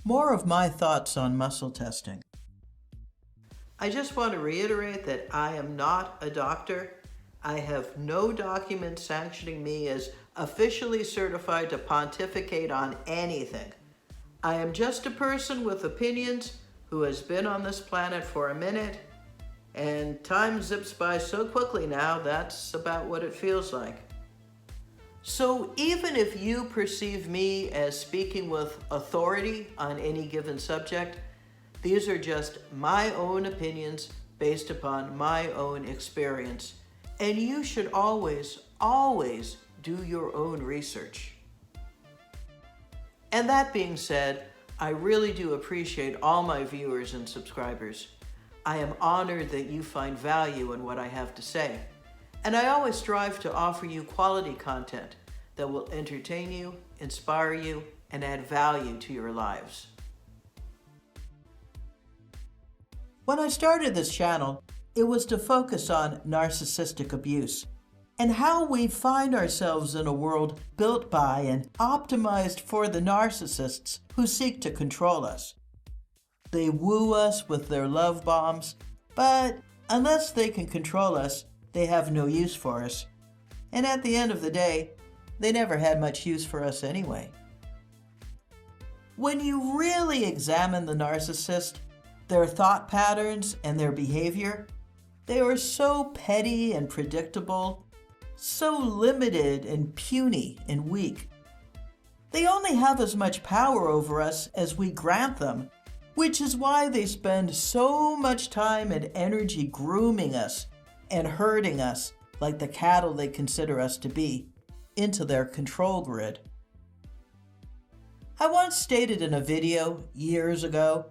More of my thoughts on muscle testing. I just want to reiterate that I am not a doctor. I have no document sanctioning me as officially certified to pontificate on anything. I am just a person with opinions who has been on this planet for a minute, and time zips by so quickly now, that's about what it feels like. So even if you perceive me as speaking with authority on any given subject, these are just my own opinions based upon my own experience. And you should always, always do your own research. And that being said, I really do appreciate all my viewers and subscribers. I am honored that you find value in what I have to say. And I always strive to offer you quality content that will entertain you, inspire you, and add value to your lives. When I started this channel, it was to focus on narcissistic abuse and how we find ourselves in a world built by and optimized for the narcissists who seek to control us. They woo us with their love bombs, but unless they can control us, they have no use for us. And at the end of the day, they never had much use for us anyway. When you really examine the narcissist, their thought patterns and their behavior, they are so petty and predictable, so limited and puny and weak. They only have as much power over us as we grant them, which is why they spend so much time and energy grooming us and herding us like the cattle they consider us to be into their control grid. I once stated in a video years ago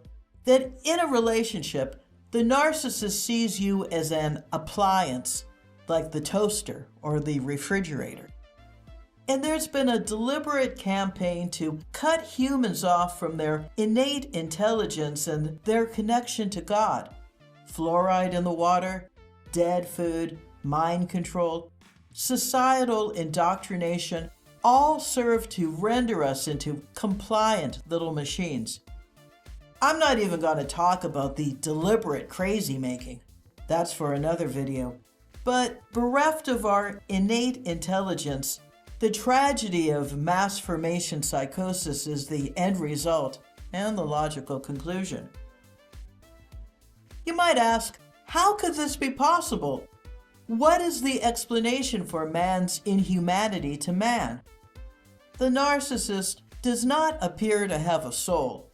that in a relationship, the narcissist sees you as an appliance, like the toaster or the refrigerator. And there's been a deliberate campaign to cut humans off from their innate intelligence and their connection to God. Fluoride in the water, dead food, mind control, societal indoctrination all serve to render us into compliant little machines. I'm not even going to talk about the deliberate crazy making. That's for another video. But bereft of our innate intelligence, the tragedy of mass formation psychosis is the end result and the logical conclusion. You might ask, how could this be possible? What is the explanation for man's inhumanity to man? The narcissist does not appear to have a soul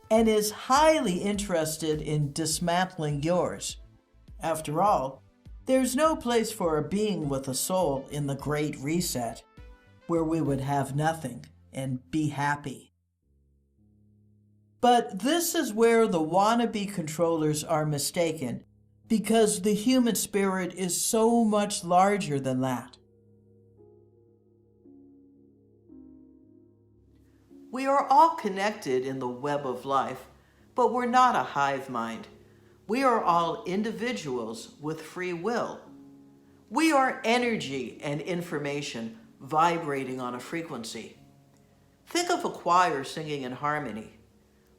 and is highly interested in dismantling yours. After all, there's no place for a being with a soul in the Great Reset, where we would have nothing and be happy. But this is where the wannabe controllers are mistaken, because the human spirit is so much larger than that. We are all connected in the web of life, but we're not a hive mind. We are all individuals with free will. We are energy and information vibrating on a frequency. Think of a choir singing in harmony.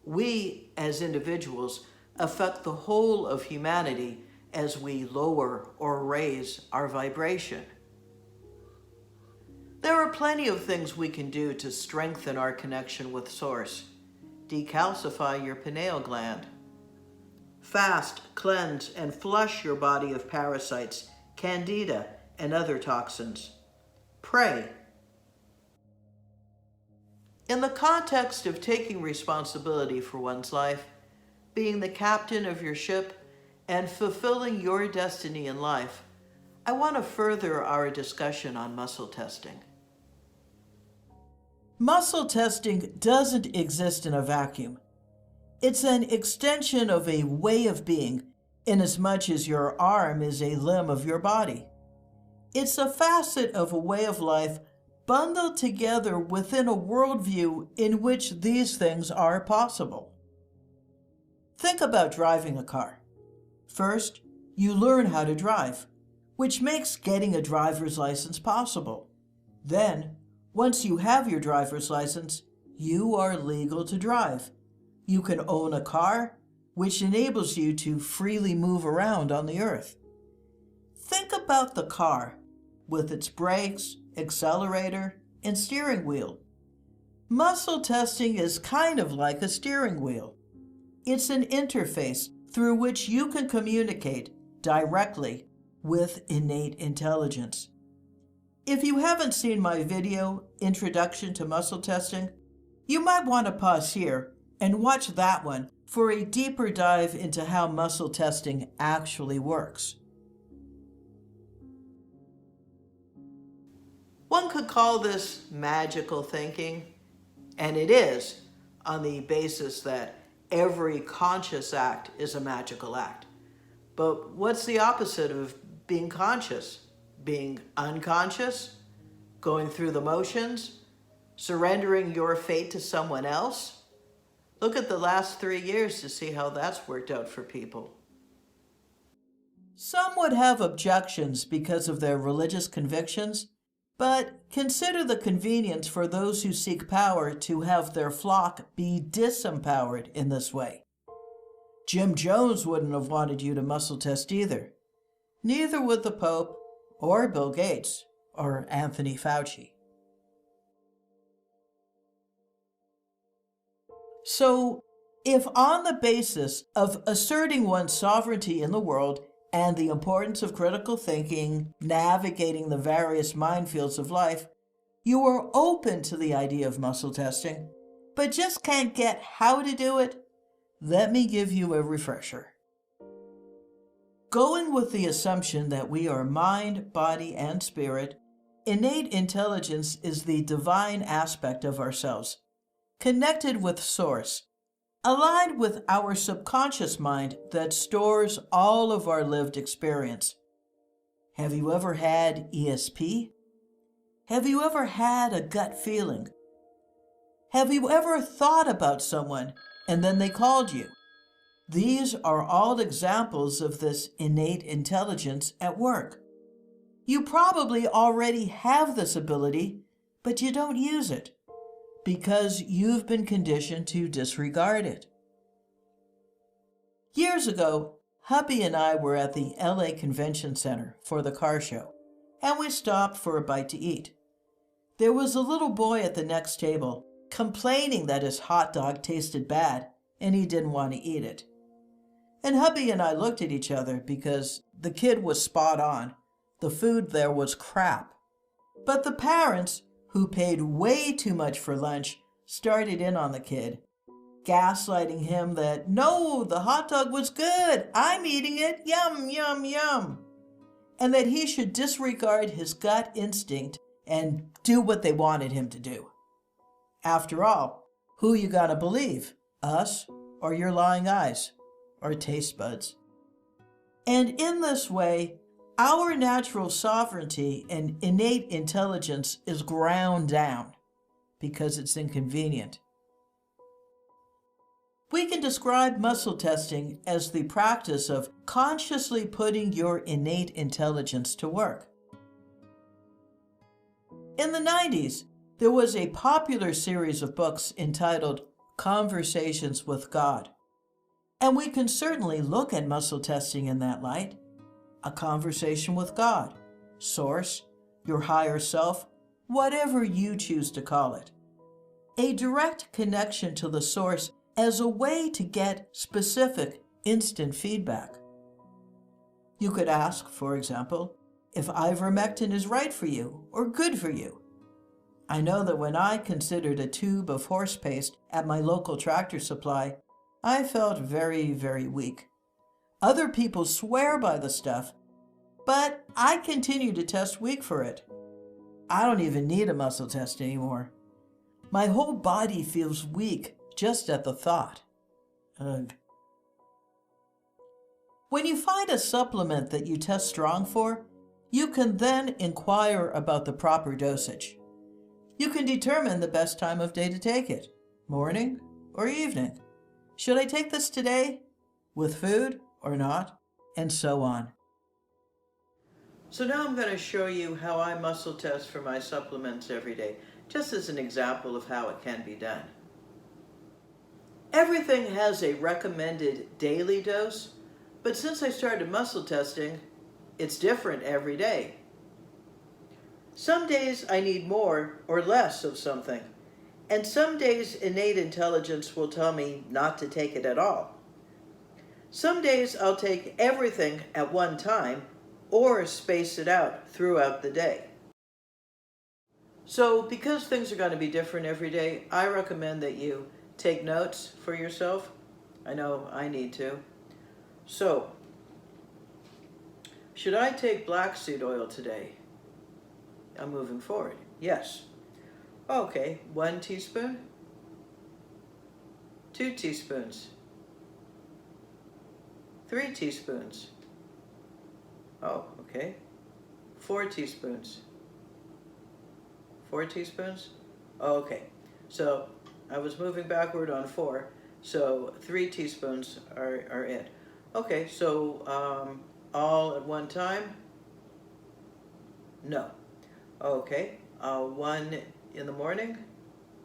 We, as individuals, affect the whole of humanity as we lower or raise our vibration. There are plenty of things we can do to strengthen our connection with Source. Decalcify your pineal gland. Fast, cleanse, and flush your body of parasites, candida, and other toxins. Pray. In the context of taking responsibility for one's life, being the captain of your ship, and fulfilling your destiny in life, I want to further our discussion on muscle testing. Muscle testing doesn't exist in a vacuum. It's an extension of a way of being, inasmuch as your arm is a limb of your body. It's a facet of a way of life bundled together within a worldview in which these things are possible. Think about driving a car. First, you learn how to drive, which makes getting a driver's license possible. Then, once you have your driver's license, you are legal to drive, You can own a car, which enables you to freely move around on the earth. Think about the car with its brakes, accelerator, and steering wheel. Muscle testing is kind of like a steering wheel. It's an interface through which you can communicate directly with innate intelligence. If you haven't seen my video, Introduction to Muscle Testing, you might want to pause here and watch that one for a deeper dive into how muscle testing actually works. One could call this magical thinking, and it is, on the basis that every conscious act is a magical act. But what's the opposite of being conscious? Being unconscious? Going through the motions? Surrendering your fate to someone else? Look at the last 3 years to see how that's worked out for people. Some would have objections because of their religious convictions, but consider the convenience for those who seek power to have their flock be disempowered in this way. Jim Jones wouldn't have wanted you to muscle test either. Neither would the Pope, or Bill Gates, or Anthony Fauci. So, if on the basis of asserting one's sovereignty in the world and the importance of critical thinking, navigating the various minefields of life, you are open to the idea of muscle testing, but just can't get how to do it, let me give you a refresher. Going with the assumption that we are mind, body, and spirit, innate intelligence is the divine aspect of ourselves, connected with Source, aligned with our subconscious mind that stores all of our lived experience. Have you ever had ESP? Have you ever had a gut feeling? Have you ever thought about someone and then they called you? These are all examples of this innate intelligence at work. You probably already have this ability, but you don't use it because you've been conditioned to disregard it. Years ago, hubby and I were at the LA Convention Center for the car show, and we stopped for a bite to eat. There was a little boy at the next table complaining that his hot dog tasted bad and he didn't want to eat it. And hubby and I looked at each other because the kid was spot on. The food there was crap. But the parents, who paid way too much for lunch, started in on the kid, gaslighting him that, no, the hot dog was good, I'm eating it, yum, yum, yum, and that he should disregard his gut instinct and do what they wanted him to do. After all, who you gonna believe, us or your lying eyes or taste buds? And in this way, our natural sovereignty and innate intelligence is ground down because it's inconvenient. We can describe muscle testing as the practice of consciously putting your innate intelligence to work. In the 90s, there was a popular series of books entitled Conversations with God. And we can certainly look at muscle testing in that light. A conversation with God, Source, your higher self, whatever you choose to call it. A direct connection to the Source as a way to get specific, instant feedback. You could ask, for example, if ivermectin is right for you or good for you. I know that when I considered a tube of horse paste at my local Tractor Supply, I felt very, very weak. Other people swear by the stuff, but I continue to test weak for it. I don't even need a muscle test anymore. My whole body feels weak just at the thought. Ugh. When you find a supplement that you test strong for, you can then inquire about the proper dosage. You can determine the best time of day to take it, morning or evening. Should I take this today? With food or not? And so on. So now I'm going to show you how I muscle test for my supplements every day, just as an example of how it can be done. Everything has a recommended daily dose, but since I started muscle testing, it's different every day. Some days I need more or less of something, and some days innate intelligence will tell me not to take it at all. Some days I'll take everything at one time or space it out throughout the day. So because things are going to be different every day, I recommend that you take notes for yourself. I know I need to. So, should I take black seed oil today? I'm moving forward. Yes. Okay, 1 teaspoon, 2 teaspoons, 3 teaspoons. Oh, okay. 4 teaspoons. 4 teaspoons? Oh, okay. So I was moving backward on 4, so 3 teaspoons are it. Okay, so all at one time? No. Okay, 1 in the morning?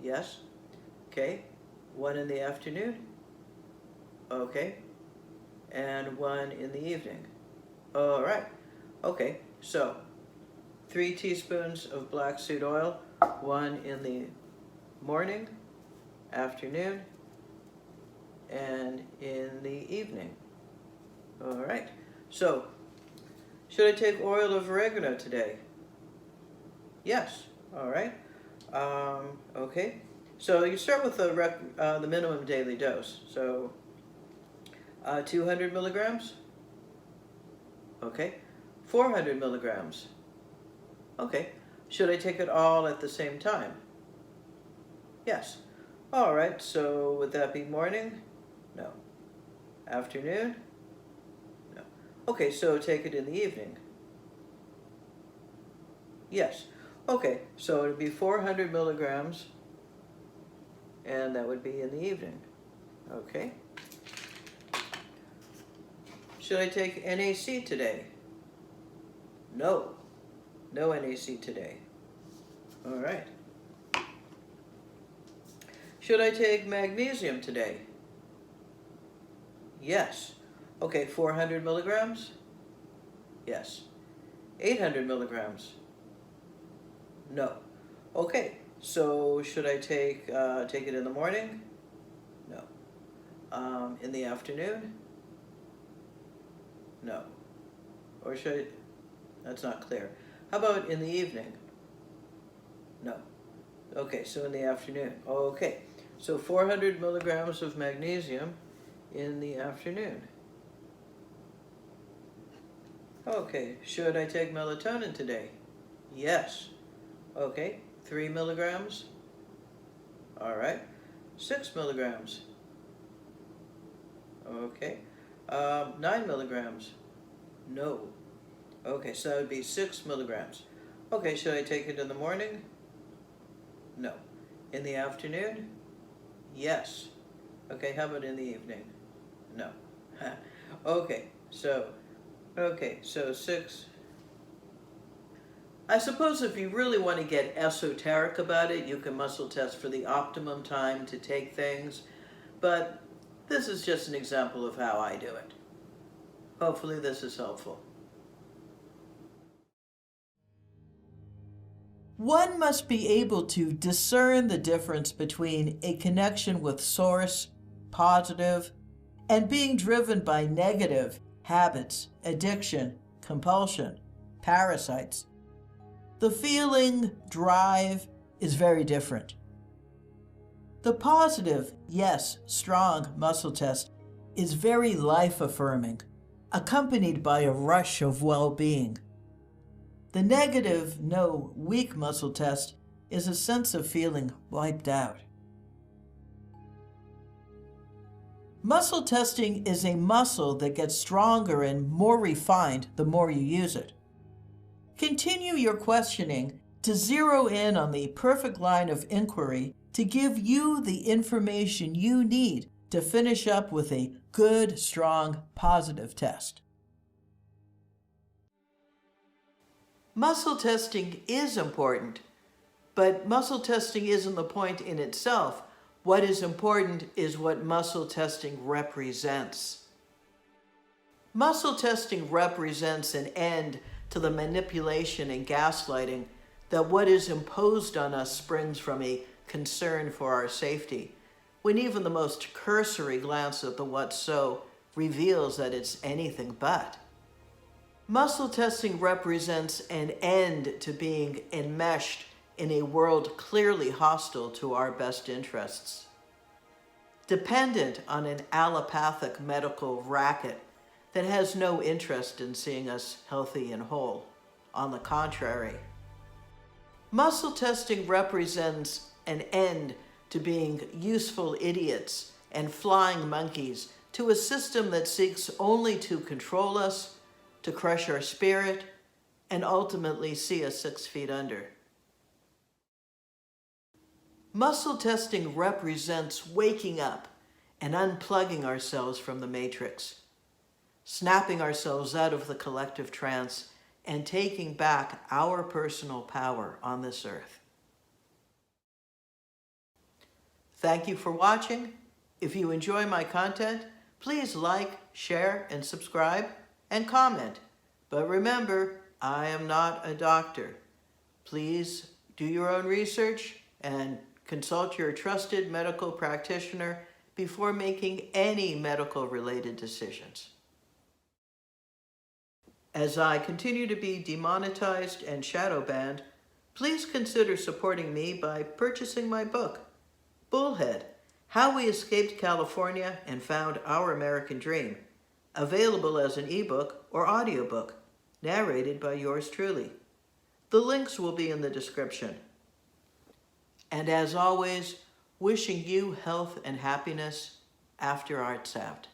Yes. Okay, 1 in the afternoon? Okay, and 1 in the evening. All right. Okay, so 3 teaspoons of black seed oil, 1 in the morning, afternoon, and in the evening. All right. So, should I take oil of oregano today? Yes. All right. Okay. So you start with the minimum daily dose. So 200 milligrams. Okay. 400 milligrams. Okay. Should I take it all at the same time? Yes. All right. So would that be morning? No. Afternoon? No. Okay. So take it in the evening. Yes. Okay, so it would be 400 milligrams, and that would be in the evening. Okay. Should I take NAC today? No. No NAC today. All right. Should I take magnesium today? Yes. Okay, 400 milligrams? Yes. 800 milligrams? No. Okay, so should I take it in the morning? No. In the afternoon? No. Or should I? That's not clear. How about in the evening? No. Okay, so in the afternoon. Okay, so 400 milligrams of magnesium in the afternoon. Okay, should I take melatonin today? Yes. Okay, 3 milligrams. All right, 6 milligrams. Okay, 9 milligrams. No. Okay, so that would be 6 milligrams. Okay, should I take it in the morning? No. In the afternoon? Yes. Okay, how about in the evening? No. Okay, so 6. I suppose if you really want to get esoteric about it, you can muscle test for the optimum time to take things, but this is just an example of how I do it. Hopefully this is helpful. One must be able to discern the difference between a connection with source, positive, and being driven by negative habits, addiction, compulsion, parasites. The feeling, drive, is very different. The positive, yes, strong muscle test is very life-affirming, accompanied by a rush of well-being. The negative, no, weak muscle test is a sense of feeling wiped out. Muscle testing is a muscle that gets stronger and more refined the more you use it. Continue your questioning to zero in on the perfect line of inquiry to give you the information you need to finish up with a good, strong, positive test. Muscle testing is important, but muscle testing isn't the point in itself. What is important is what muscle testing represents. Muscle testing represents an end to the manipulation and gaslighting that what is imposed on us springs from a concern for our safety, when even the most cursory glance at the what's so reveals that it's anything but. Muscle testing represents an end to being enmeshed in a world clearly hostile to our best interests. Dependent on an allopathic medical racket that has no interest in seeing us healthy and whole. On the contrary, muscle testing represents an end to being useful idiots and flying monkeys to a system that seeks only to control us, to crush our spirit, and ultimately see us 6 feet under. Muscle testing represents waking up and unplugging ourselves from the matrix, snapping ourselves out of the collective trance and taking back our personal power on this earth. Thank you for watching. If you enjoy my content, please like, share, and subscribe, and comment. But remember, I am not a doctor. Please do your own research and consult your trusted medical practitioner before making any medical-related decisions. As I continue to be demonetized and shadow banned, please consider supporting me by purchasing my book, Bullhead: How We Escaped California and Found Our American Dream, available as an ebook or audiobook, narrated by yours truly. The links will be in the description. And as always, wishing you health and happiness after Art's out.